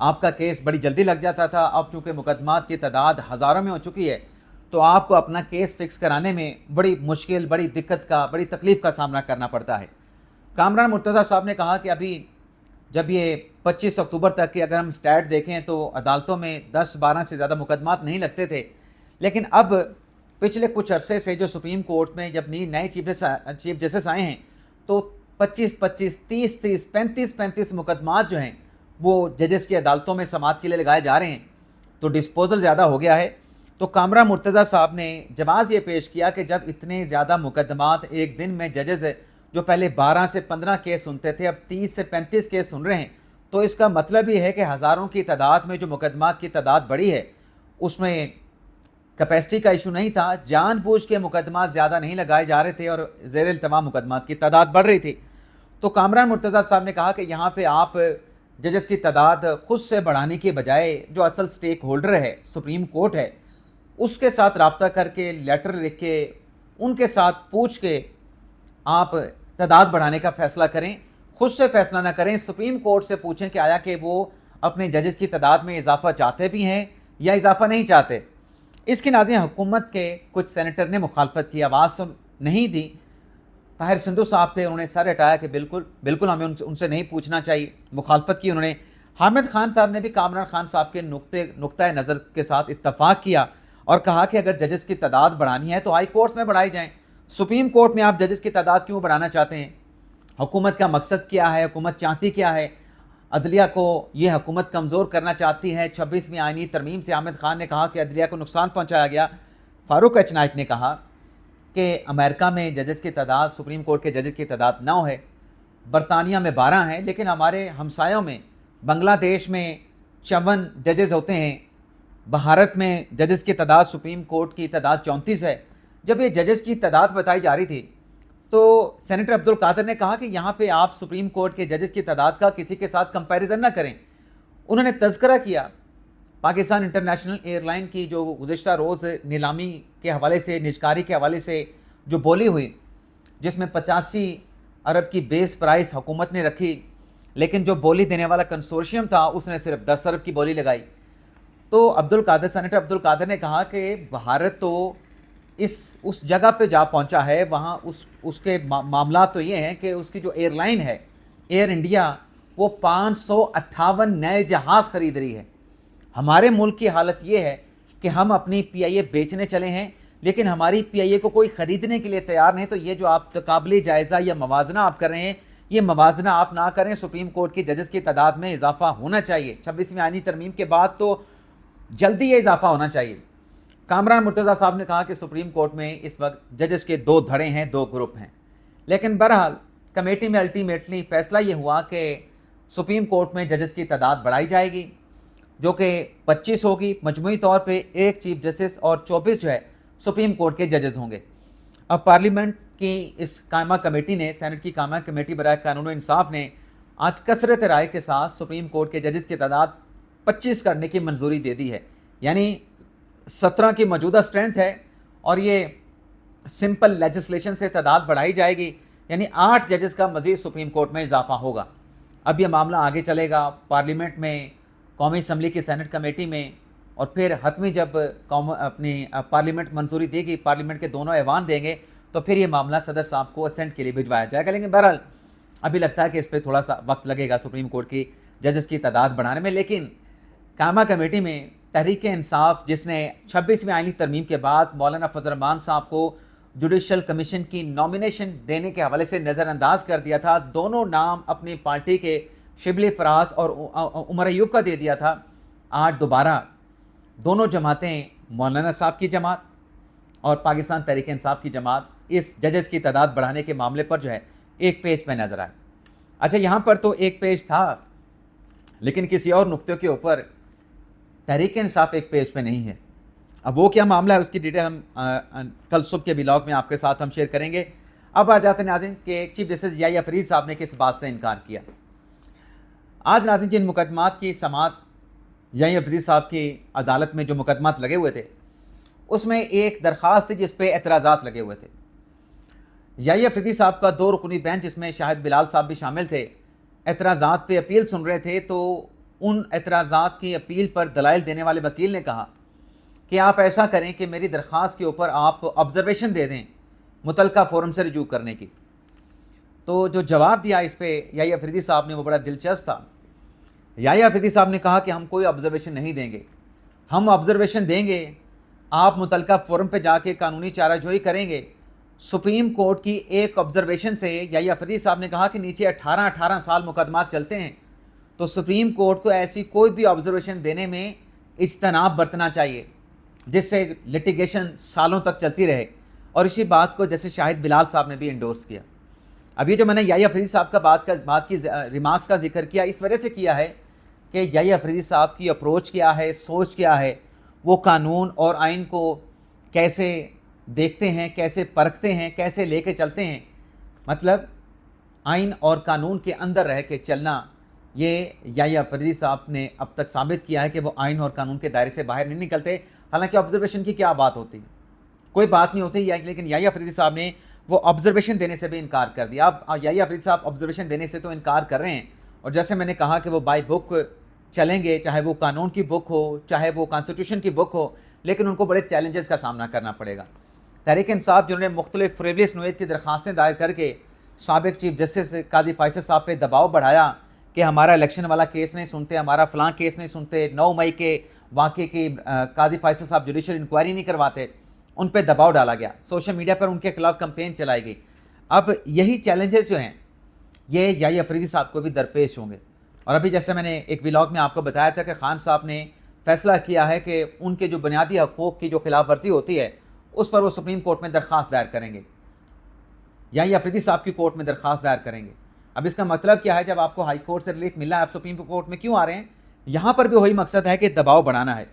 آپ کا کیس بڑی جلدی لگ جاتا تھا. اب چونکہ مقدمات کی تعداد ہزاروں میں ہو چکی ہے تو آپ کو اپنا کیس فکس کرانے میں بڑی مشکل، بڑی دقت کا، بڑی تکلیف کا سامنا کرنا پڑتا ہے. کامران مرتضیٰ صاحب نے کہا کہ ابھی جب یہ 25 اکتوبر تک کی اگر ہم سٹیٹ دیکھیں تو عدالتوں میں 10-12 سے زیادہ مقدمات نہیں لگتے تھے، لیکن اب پچھلے کچھ عرصے سے جو سپریم کورٹ میں جب نئے چیف جسٹس آئے ہیں تو 25-25، 30-30، 35-35 مقدمات جو ہیں وہ ججز کی عدالتوں میں سماعت کے لیے لگائے جا رہے ہیں، تو ڈسپوزل زیادہ ہو گیا ہے. تو کامران مرتضیٰ صاحب نے جواز یہ پیش کیا کہ جب اتنے زیادہ مقدمات ایک دن میں ججز جو پہلے 12 سے 15 کیس سنتے تھے اب 30 سے 35 کیس سن رہے ہیں، تو اس کا مطلب یہ ہے کہ ہزاروں کی تعداد میں جو مقدمات کی تعداد بڑھی ہے اس میں کیپیسٹی کا ایشو نہیں تھا، جان بوجھ کے مقدمات زیادہ نہیں لگائے جا رہے تھے اور زیر التوا مقدمات کی تعداد بڑھ رہی تھی. تو کامران مرتضیٰ صاحب نے کہا کہ یہاں پہ آپ ججز کی تعداد خود سے بڑھانے کے بجائے جو اصل سٹیک ہولڈر ہے سپریم کورٹ ہے اس کے ساتھ رابطہ کر کے لیٹر لکھ کے ان کے ساتھ پوچھ کے آپ تعداد بڑھانے کا فیصلہ کریں. خود سے فیصلہ نہ کریں، سپریم کورٹ سے پوچھیں کہ آیا کہ وہ اپنے ججز کی تعداد میں اضافہ چاہتے بھی ہیں یا اضافہ نہیں چاہتے. اس کی ناظرین حکومت کے کچھ سینیٹر نے مخالفت کی، آواز تو نہیں دی. طاہر سندھو صاحب تھے، انہوں نے سر ہٹایا کہ بالکل ہمیں ان سے نہیں پوچھنا چاہیے، مخالفت کی انہوں نے. حامد خان صاحب نے بھی کامران خان صاحب کے نقطۂ نظر کے ساتھ اتفاق کیا اور کہا کہ اگر ججز کی تعداد بڑھانی ہے تو ہائی کورٹس میں بڑھائی جائیں، سپریم کورٹ میں آپ ججز کی تعداد کیوں بڑھانا چاہتے ہیں؟ حکومت کا مقصد کیا ہے؟ حکومت چاہتی کیا ہے؟ عدلیہ کو یہ حکومت کمزور کرنا چاہتی ہے. 26ویں آئینی ترمیم سے حامد خان نے کہا کہ عدلیہ کو نقصان پہنچایا گیا. فاروق ایچ نائک نے کہا کہ امریکہ میں ججز کی تعداد، سپریم کورٹ کے ججز کی تعداد 9 ہے، برطانیہ میں 12 ہیں، لیکن ہمارے ہمسایوں میں بنگلہ دیش میں 54 ججز ہوتے ہیں، بھارت میں ججز کی تعداد سپریم کورٹ کی تعداد 34 ہے. جب یہ ججز کی تعداد بتائی جا رہی تھی تو سینیٹر عبد القادر نے کہا کہ یہاں پہ آپ سپریم کورٹ کے ججز کی تعداد کا کسی کے ساتھ کمپیریزن نہ کریں. انہوں نے تذکرہ کیا پاکستان انٹرنیشنل ایئر لائن کی جو گزشتہ روز نیلامی کے حوالے سے، نجکاری کے حوالے سے جو بولی ہوئی، جس میں 85 ارب کی بیس پرائس حکومت نے رکھی، لیکن جو بولی دینے والا کنسورشیم تھا اس نے صرف 10 ارب کی بولی لگائی. تو سینیٹر عبد القادر نے کہا کہ بھارت تو اس جگہ پہ جا پہنچا ہے، وہاں اس کے معاملات تو یہ ہیں کہ اس کی جو ایئر لائن ہے ایئر انڈیا وہ 558 نئے جہاز خرید رہی ہے. ہمارے ملک کی حالت یہ ہے کہ ہم اپنی پی آئی اے بیچنے چلے ہیں لیکن ہماری پی آئی اے کو کوئی خریدنے کے لیے تیار نہیں. تو یہ جو آپ قابل جائزہ یا موازنہ آپ کر رہے ہیں، یہ موازنہ آپ نہ کریں. سپریم کورٹ کی ججز کی تعداد میں اضافہ ہونا چاہیے، 26ویں آئینی ترمیم کے بعد تو جلدی یہ اضافہ ہونا چاہیے. کامران مرتضیٰ صاحب نے کہا کہ سپریم کورٹ میں اس وقت ججز کے 2 دھڑے ہیں، 2 گروپ ہیں. لیکن بہرحال کمیٹی میں الٹیمیٹلی فیصلہ یہ ہوا کہ سپریم کورٹ میں ججز کی تعداد بڑھائی جائے گی، جو کہ 25 ہوگی. مجموعی طور پہ 1 چیف جسٹس اور 24 جو ہے سپریم کورٹ کے ججز ہوں گے. اب پارلیمنٹ کی اس قائمہ کمیٹی نے، سینٹ کی قائمہ کمیٹی برائے قانون و انصاف نے آج کثرت رائے کے ساتھ سپریم کورٹ کے ججز کی تعداد 25 کرنے کی منظوری دے دی ہے. یعنی 17 کی موجودہ اسٹرینتھ ہے اور یہ سمپل لیجسلیشن سے تعداد بڑھائی جائے گی، یعنی 8 ججز کا مزید سپریم کورٹ میں اضافہ ہوگا. اب یہ معاملہ آگے چلے گا پارلیمنٹ میں، قومی اسمبلی کی سینٹ کمیٹی میں، اور پھر حتمی جب اپنی پارلیمنٹ منظوری دے گی، پارلیمنٹ کے دونوں ایوان دیں گے تو پھر یہ معاملہ صدر صاحب کو اسینٹ کے لیے بھجوایا جائے گا. لیکن بہرحال ابھی لگتا ہے کہ اس پہ تھوڑا سا وقت لگے گا سپریم کورٹ کی ججز کی تعداد بڑھانے میں. لیکن قائمہ کمیٹی میں تحریک انصاف، جس نے 26ویں آئینی ترمیم کے بعد مولانا فضل الرحمان صاحب کو جوڈیشل کمیشن کی نامینیشن دینے کے حوالے سے نظر انداز کر دیا تھا، دونوں نام اپنی پارٹی کے شبلی فراز اور عمر ایوب کا دے دیا تھا، آج دوبارہ دونوں جماعتیں، مولانا صاحب کی جماعت اور پاکستان تحریک انصاف کی جماعت، اس ججز کی تعداد بڑھانے کے معاملے پر جو ہے ایک پیج پہ نظر آئے. اچھا، یہاں پر تو ایک پیج تھا لیکن کسی اور نقطے کے اوپر تحریک انصاف ایک پیج پہ نہیں ہے. اب وہ کیا معاملہ ہے اس کی ڈیٹیل ہم کل صبح کے ولاگ میں آپ کے ساتھ ہم شیئر کریں گے. اب آ جاتے ہیں ناظرین کہ چیف جسٹس یحییٰ فرید صاحب نے کس بات سے انکار کیا. آج ناظرین جن مقدمات کی سماعت یحییٰ فرید صاحب کی عدالت میں جو مقدمات لگے ہوئے تھے اس میں ایک درخواست تھی جس پہ اعتراضات لگے ہوئے تھے. یحییٰ فرید صاحب کا 2 رکنی بینچ، جس میں شاہد بلال صاحب بھی شامل تھے، اعتراضات پہ اپیل سن رہے تھے. تو ان اعتراضات کی اپیل پر دلائل دینے والے وکیل نے کہا کہ آپ ایسا کریں کہ میری درخواست کے اوپر آپ آبزرویشن دے دیں متعلقہ فورم سے رجوع کرنے کی. تو جو جواب دیا اس پہ یحییٰ افریدی صاحب نے وہ بڑا دلچسپ تھا. یحییٰ افریدی صاحب نے کہا کہ ہم کوئی آبزرویشن نہیں دیں گے, ہم آبزرویشن دیں گے, آپ متعلقہ فورم پہ جا کے قانونی چارہ جوئی کریں گے. سپریم کورٹ کی ایک آبزرویشن سے یحییٰ افریدی صاحب نے کہا کہ نیچے 18 سال مقدمات چلتے ہیں, تو سپریم کورٹ کو ایسی کوئی بھی آبزرویشن دینے میں اجتناب برتنا چاہیے جس سے لٹیگیشن سالوں تک چلتی رہے. اور اسی بات کو جیسے شاہد بلال صاحب نے بھی انڈورس کیا. اب یہ جو میں نے یحییٰ افریدی صاحب کا بات کی ریمارکس کا ذکر کیا, اس وجہ سے کیا ہے کہ یحییٰ افریدی صاحب کی اپروچ کیا ہے, سوچ کیا ہے, وہ قانون اور آئین کو کیسے دیکھتے ہیں, کیسے پرکھتے ہیں, کیسے لے کے چلتے ہیں. مطلب آئین اور قانون کے اندر رہ کے چلنا, یہ یحییٰ افریدی صاحب نے اب تک ثابت کیا ہے کہ وہ آئین اور قانون کے دائرے سے باہر نہیں نکلتے. حالانکہ آبزرویشن کی کیا بات ہوتی ہے, کوئی بات نہیں ہوتی, لیکن یحییٰ افریدی صاحب نے وہ آبزرویشن دینے سے بھی انکار کر دیا. اب یحییٰ افریدی صاحب آبزرویشن دینے سے تو انکار کر رہے ہیں, اور جیسے میں نے کہا کہ وہ بائی بک چلیں گے, چاہے وہ قانون کی بک ہو, چاہے وہ کانسٹیٹیوشن کی بک ہو, لیکن ان کو بڑے چیلنجز کا سامنا کرنا پڑے گا. تحریک انصاف جنہوں نے مختلف فریولس نوعیت کی درخواستیں دائر کر کے سابق چیف جسٹس قاضی فیصل صاحب پہ دباؤ بڑھایا کہ ہمارا الیکشن والا کیس نہیں سنتے, ہمارا فلاں کیس نہیں سنتے, 9 مئی کے واقعے کی قاضی فیصل صاحب جوڈیشل انکوائری نہیں کرواتے, ان پہ دباؤ ڈالا گیا, سوشل میڈیا پر ان کے خلاف کمپین چلائی گئی. اب یہی چیلنجز جو ہیں یہ یحییٰ افریدی صاحب کو بھی درپیش ہوں گے. اور ابھی جیسے میں نے ایک ولاگ میں آپ کو بتایا تھا کہ خان صاحب نے فیصلہ کیا ہے کہ ان کے جو بنیادی حقوق کی جو خلاف ورزی ہوتی ہے اس پر وہ سپریم کورٹ میں درخواست دائر کریں گے, یحییٰ افریدی صاحب کی کورٹ میں درخواست دائر کریں گے. اب اس کا مطلب کیا ہے, جب آپ کو ہائی کورٹ سے ریلیف ملا ہے آپ سپریم کورٹ میں کیوں آ رہے ہیں؟ یہاں پر بھی وہی مقصد ہے کہ دباؤ بڑھانا ہے.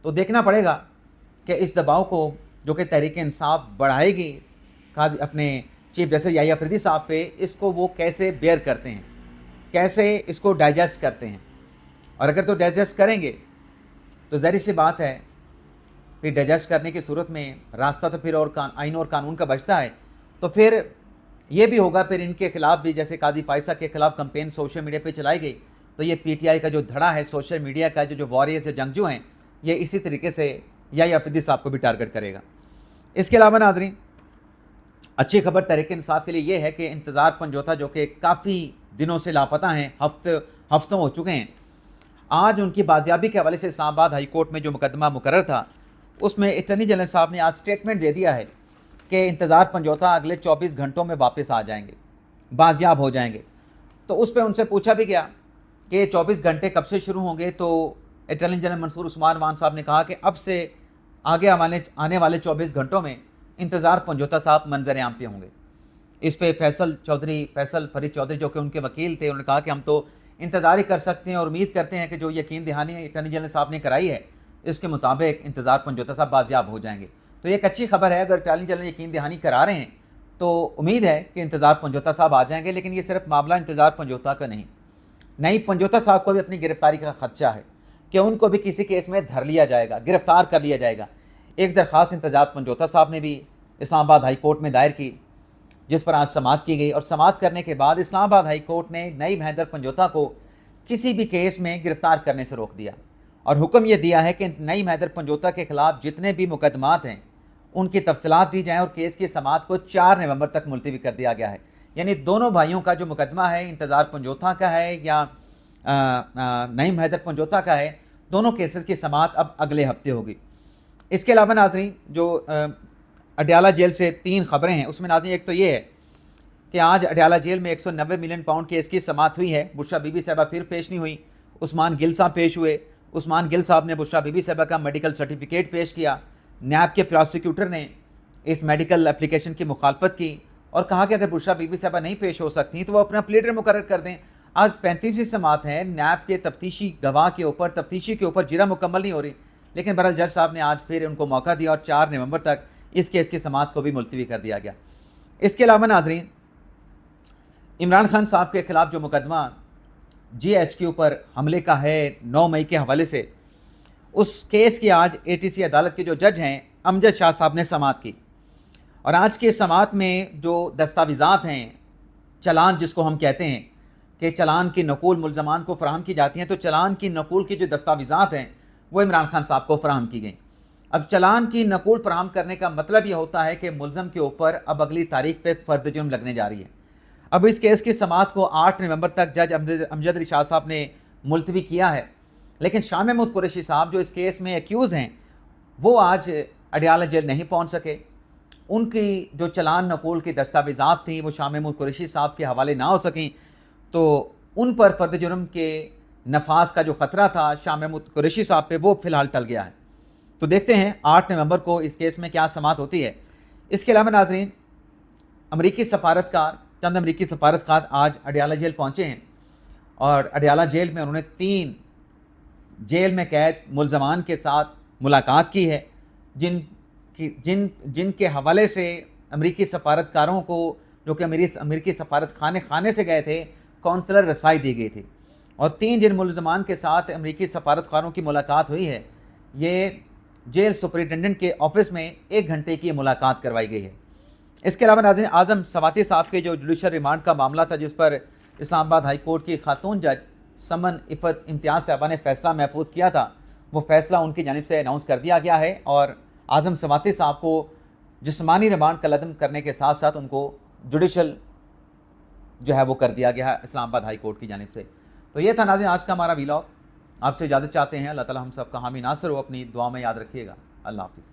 تو دیکھنا پڑے گا کہ اس دباؤ کو جو کہ تحریک انصاف بڑھائے گی اپنے چیف جسٹس یحییٰ افریدی صاحب پہ, اس کو وہ کیسے بیئر کرتے ہیں, کیسے اس کو ڈائجسٹ کرتے ہیں. اور اگر تو ڈائجسٹ کریں گے تو ظاہر سی بات ہے پھر ڈائجسٹ کرنے کی صورت میں راستہ تو پھر اور آئین اور قانون کا بچتا ہے. تو پھر یہ بھی ہوگا, پھر ان کے خلاف بھی جیسے قاضی فائصہ کے خلاف کمپین سوشل میڈیا پہ چلائی گئی, تو یہ پی ٹی آئی کا جو دھڑا ہے سوشل میڈیا کا, جو واریئرز جنگجو ہیں, یہ اسی طریقے سے یحییٰ افریدی صاحب کو بھی ٹارگٹ کرے گا. اس کے علاوہ ناظرین اچھی خبر تحریک انصاف کے لیے یہ ہے کہ انتظار پنجوتا جو کہ کافی دنوں سے لاپتہ ہیں, ہفتوں ہو چکے ہیں, آج ان کی بازیابی کے حوالے سے اسلام آباد ہائی کورٹ میں جو مقدمہ مقرر تھا اس میں اٹارنی جنرل صاحب نے آج سٹیٹمنٹ دے دیا ہے کہ انتظار پنجوتا اگلے 24 گھنٹوں میں واپس آ جائیں گے, بازیاب ہو جائیں گے. تو اس پہ ان سے پوچھا بھی گیا کہ 24 گھنٹے کب سے شروع ہوں گے, تو اٹارنی جنرل منصور عثمان وان صاحب نے کہا کہ اب سے آگے آنے والے 24 گھنٹوں میں انتظار پنجوتا صاحب منظر عام پہ ہوں گے. اس پہ فیصل فرید چودھری جو کہ ان کے وکیل تھے, انہوں نے کہا کہ ہم تو انتظار ہی کر سکتے ہیں اور امید کرتے ہیں کہ جو یقین دہانی اٹارنی جنرل صاحب نے کرائی ہے اس کے مطابق انتظار پنجوتا صاحب بازیاب ہو جائیں گے. تو یہ ایک اچھی خبر ہے, اگر اٹارنی جنرل یقین دہانی کرا رہے ہیں تو امید ہے کہ انتظار پنجوتا صاحب آ جائیں گے. لیکن یہ صرف معاملہ انتظار پنجوتا کا نہیں, پنجوتا صاحب کو بھی اپنی گرفتاری کا خدشہ ہے کہ ان کو بھی کسی کیس میں دھر لیا جائے گا, گرفتار کر لیا جائے گا. ایک درخواست انتظار پنجوتا صاحب نے بھی اسلام آباد ہائی کورٹ میں دائر کی, جس پر آج سماعت کی گئی, اور سماعت کرنے کے بعد اسلام آباد ہائی کورٹ نے نعیم حیدر پنجوتا کو کسی بھی کیس میں گرفتار کرنے سے روک دیا, اور حکم یہ دیا ہے کہ نعیم حیدر پنجوتا کے خلاف جتنے بھی مقدمات ہیں ان کی تفصیلات دی جائیں, اور کیس کی سماعت کو 4 نومبر تک ملتوی کر دیا گیا ہے. یعنی دونوں بھائیوں کا جو مقدمہ ہے, انتظار پنجوتا کا ہے یا نعیم حیدر پنجوتا کا ہے, دونوں کیسز کی سماعت اب اگلے ہفتے ہوگی. اس کے علاوہ ناظرین جو اڈیالہ جیل سے 3 خبریں ہیں, اس میں ناظرین ایک تو یہ ہے کہ آج اڈیالہ جیل میں 190 ملین پاؤنڈ کیس کی سماعت ہوئی ہے. بشریٰ بی بی صاحبہ پھر پیش نہیں ہوئی, عثمان گل صاحب پیش ہوئے. عثمان گل صاحب نے بشریٰ بی بی صاحبہ کا میڈیکل سرٹیفکیٹ پیش کیا. نیب کے پراسیکیوٹر نے اس میڈیکل اپلیکیشن کی مخالفت کی اور کہا کہ اگر بشریٰ بی بی صاحبہ نہیں پیش ہو سکتی تو وہ اپنا پلیڈر مقرر کر دیں. آج 35ویں سماعت ہے, نیب کے تفتیشی گواہ کے اوپر, تفتیشی کے اوپر جرح مکمل نہیں ہو رہی, لیکن بہرحال جج صاحب نے آج پھر ان کو موقع دیا اور 4 نومبر تک اس کیس کی سماعت کو بھی ملتوی کر دیا گیا. اس کے علاوہ ناظرین عمران خان صاحب کے خلاف جو مقدمہ جی ایچ کیو پر حملے کا ہے 9 مئی کے حوالے سے, اس کیس کی آج اے ٹی سی عدالت کے جو جج ہیں امجد شاہ صاحب نے سماعت کی. اور آج کی سماعت میں جو دستاویزات ہیں, چلان جس کو ہم کہتے ہیں, کہ چلان کی نقول ملزمان کو فراہم کی جاتی ہیں، تو چلان کی نقول کی جو دستاویزات ہیں وہ عمران خان صاحب کو فراہم کی گئیں۔ اب چلان کی نقول فراہم کرنے کا مطلب یہ ہوتا ہے کہ ملزم کے اوپر اب اگلی تاریخ پہ فرد جرم لگنے جا رہی ہے۔ اب اس کیس کی سماعت کو 8 نومبر تک جج امجد علی شاہ صاحب نے ملتوی کیا ہے، لیکن شاہ محمود قریشی صاحب جو اس کیس میں ایکیوز ہیں وہ آج اڈیالہ جیل نہیں پہنچ سکے۔ ان کی جو چلان نقول کی دستاویزات تھیں وہ شاہ محمود قریشی صاحب کے حوالے نہ ہو سکیں، تو ان پر فرد جرم کے نفاذ کا جو خطرہ تھا شاہ محمود قریشی صاحب پہ، وہ فی الحال ٹل گیا ہے۔ تو دیکھتے ہیں 8 نومبر کو اس کیس میں کیا سماعت ہوتی ہے۔ اس کے علاوہ ناظرین، چند امریکی سفارتکار آج اڈیالہ جیل پہنچے ہیں، اور اڈیالہ جیل میں انہوں نے 3 جیل میں قید ملزمان کے ساتھ ملاقات کی ہے، جن کے حوالے سے امریکی سفارتکاروں کو، جو کہ امریکی سفارت خانے سے گئے تھے، کونسلر رسائی دی گئی تھی۔ اور 3 جن ملزمان کے ساتھ امریکی سفارتکاروں کی ملاقات ہوئی ہے، یہ جیل سپرنٹینڈنٹ کے آفس میں 1 گھنٹے کی ملاقات کروائی گئی ہے۔ اس کے علاوہ ناظرین، اعظم سواتی صاحب کے جو جوڈیشل ریمانڈ کا معاملہ تھا، جس پر اسلام آباد ہائی کورٹ کی خاتون جج سمن عفت امتیاز صاحبہ نے فیصلہ محفوظ کیا تھا، وہ فیصلہ ان کی جانب سے اناؤنس کر دیا گیا ہے، اور اعظم سواتی صاحب کو جسمانی ریمانڈ کا لدم کرنے کے ساتھ ساتھ ان کو جوڈیشل جو ہے وہ کر دیا گیا ہے اسلام آباد ہائی کورٹ کی جانب سے۔ تو یہ تھا ناظرین آج کا ہمارا ویلاگ۔ آپ سے اجازت چاہتے ہیں، اللہ تعالی ہم سب کا حامی ناصر ہو، اپنی دعا میں یاد رکھیے گا۔ اللہ حافظ۔